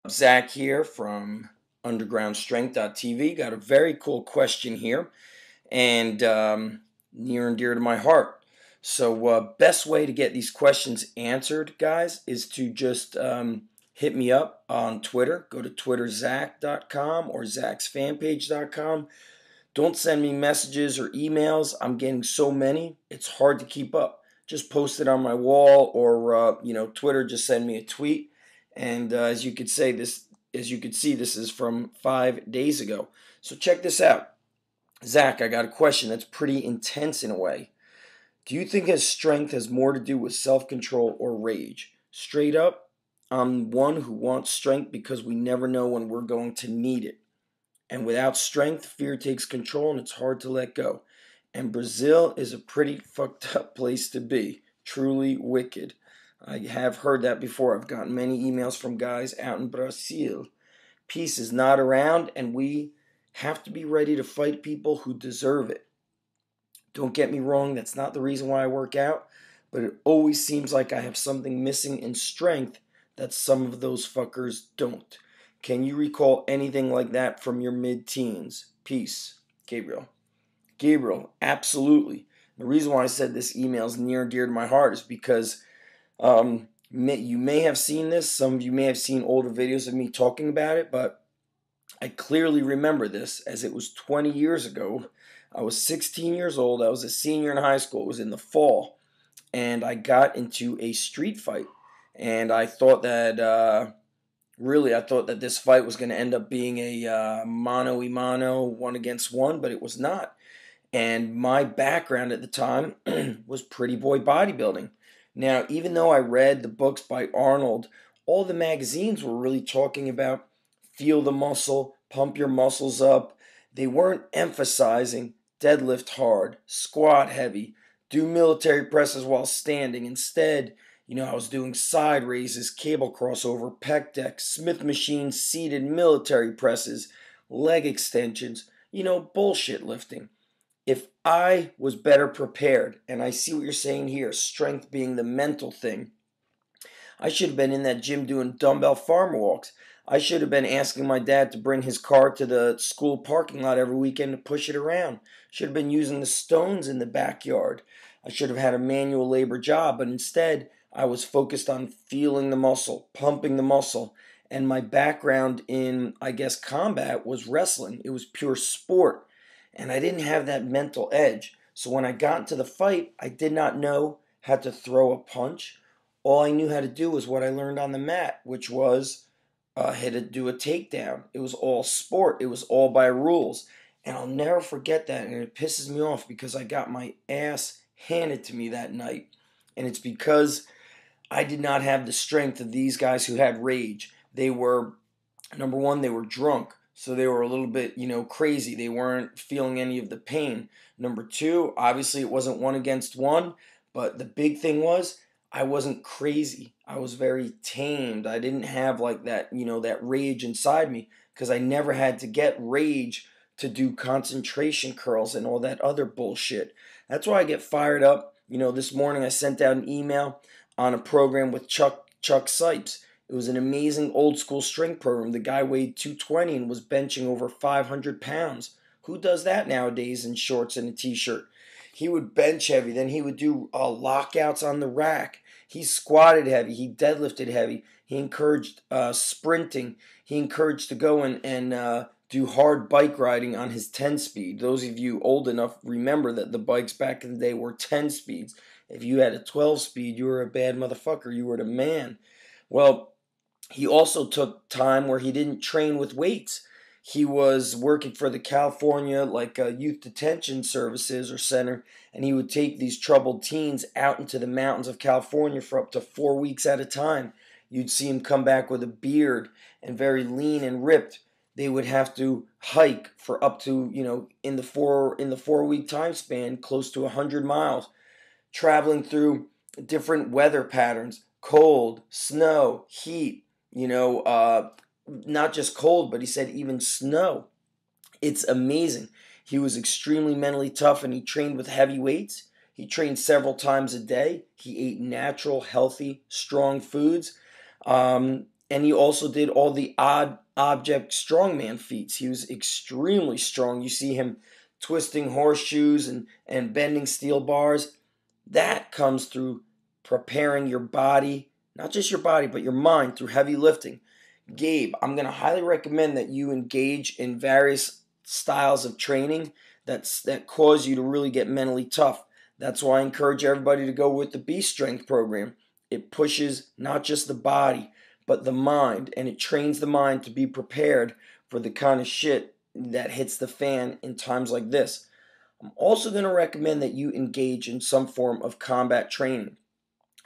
Zach here from undergroundstrength.tv. Got a very cool question here and near and dear to my heart. So, best way to get these questions answered, guys, is to just hit me up on Twitter. Go to twitterzach.com or zachsfanpage.com. Don't send me messages or emails. I'm getting so many, it's hard to keep up. Just post it on my wall or, Twitter, just send me a tweet. And as you could see, this is from 5 days ago. So check this out. Zach, I got a question that's pretty intense in a way. Do you think his strength has more to do with self-control or rage? Straight up, I'm one who wants strength because we never know when we're going to need it. And without strength, fear takes control and it's hard to let go. And Brazil is a pretty fucked up place to be. Truly wicked. I have heard that before. I've gotten many emails from guys out in Brazil. Peace is not around, and we have to be ready to fight people who deserve it. Don't get me wrong, that's not the reason why I work out, but it always seems like I have something missing in strength that some of those fuckers don't. Can you recall anything like that from your mid-teens? Peace. Gabriel. Gabriel, absolutely. The reason why I said this email is near and dear to my heart is because you may have seen this. Some of you may have seen older videos of me talking about it, but I clearly remember this as it was 20 years ago. I was 16 years old. I was a senior in high school. It was in the fall, and I got into a street fight. And I thought that I thought that this fight was going to end up being a mano a mano, one against one, but it was not. And my background at the time was pretty boy bodybuilding. Now, even though I read the books by Arnold, all the magazines were really talking about feel the muscle, pump your muscles up. They weren't emphasizing deadlift hard, squat heavy, do military presses while standing. Instead, I was doing side raises, cable crossover, pec decks, Smith machines, seated military presses, leg extensions, bullshit lifting. If I was better prepared, and I see what you're saying here, strength being the mental thing, I should have been in that gym doing dumbbell farm walks. I should have been asking my dad to bring his car to the school parking lot every weekend to push it around. Should have been using the stones in the backyard. I should have had a manual labor job, but instead I was focused on feeling the muscle, pumping the muscle. And my background in, I guess, combat was wrestling. It was pure sport. And I didn't have that mental edge. So when I got into the fight, I did not know how to throw a punch. All I knew how to do was what I learned on the mat, which was had to do a takedown. It was all sport. It was all by rules. And I'll never forget that. And it pisses me off because I got my ass handed to me that night. And it's because I did not have the strength of these guys who had rage. They were, number one, they were drunk. So they were a little bit, crazy. They weren't feeling any of the pain. Number two, obviously it wasn't one against one. But the big thing was I wasn't crazy. I was very tamed. I didn't have like that, that rage inside me because I never had to get rage to do concentration curls and all that other bullshit. That's why I get fired up. This morning I sent out an email on a program with Chuck Sipes. It was an amazing old school strength program. The guy weighed 220 and was benching over 500 pounds. Who does that nowadays in shorts and a t-shirt? He would bench heavy. Then he would do lockouts on the rack. He squatted heavy. He deadlifted heavy. He encouraged sprinting. He encouraged to go and do hard bike riding on his 10 speed. Those of you old enough remember that the bikes back in the day were 10 speeds. If you had a 12 speed, you were a bad motherfucker. You were the man. Well, he also took time where he didn't train with weights. He was working for the California youth detention services or center, and he would take these troubled teens out into the mountains of California for up to 4 weeks at a time. You'd see him come back with a beard and very lean and ripped. They would have to hike for up to, in the 4 week time span, close to 100 miles, traveling through different weather patterns, cold, snow, heat, not just cold, but he said even snow. It's amazing. He was extremely mentally tough and he trained with heavy weights. He trained several times a day. He ate natural, healthy, strong foods. And he also did all the odd object strongman feats. He was extremely strong. You see him twisting horseshoes and bending steel bars. That comes through preparing your body, not just your body, but your mind through heavy lifting. Gabe, I'm going to highly recommend that you engage in various styles of training that cause you to really get mentally tough. That's why I encourage everybody to go with the Beast Strength program. It pushes not just the body, but the mind, and it trains the mind to be prepared for the kind of shit that hits the fan in times like this. I'm also going to recommend that you engage in some form of combat training.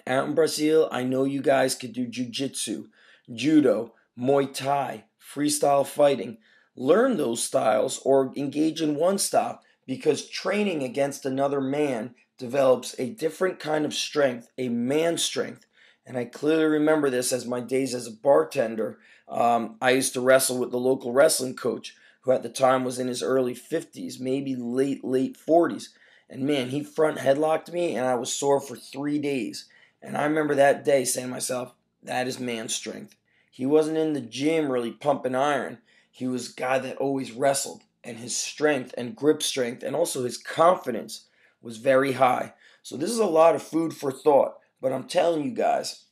Out in Brazil, I know you guys could do jiu-jitsu, judo, Muay Thai, freestyle fighting. Learn those styles or engage in one style, because training against another man develops a different kind of strength, a man strength. And I clearly remember this as my days as a bartender. I used to wrestle with the local wrestling coach, who at the time was in his early 50s, maybe late 40s. And man, he front headlocked me and I was sore for 3 days. And I remember that day saying to myself, that is man strength. He wasn't in the gym really pumping iron. He was a guy that always wrestled, and his strength and grip strength and also his confidence was very high. So this is a lot of food for thought, but I'm telling you guys,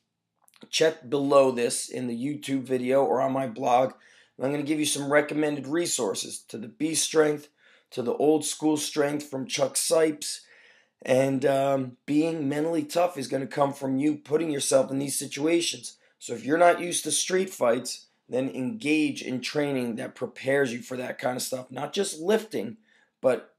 check below this in the YouTube video or on my blog. I'm going to give you some recommended resources to the Beast Strength, to the old school strength from Chuck Sipes. And being mentally tough is going to come from you putting yourself in these situations. So if you're not used to street fights, then engage in training that prepares you for that kind of stuff. Not just lifting, but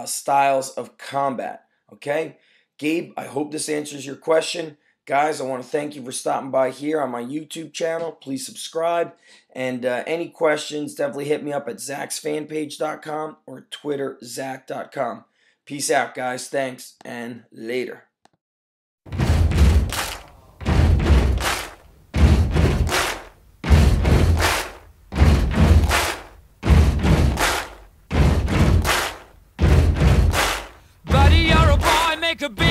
styles of combat. Okay? Gabe, I hope this answers your question. Guys, I want to thank you for stopping by here on my YouTube channel. Please subscribe. And any questions, definitely hit me up at ZachsFanPage.com or TwitterZach.com. Peace out, guys. Thanks, and later. Buddy, you're a boy, make a big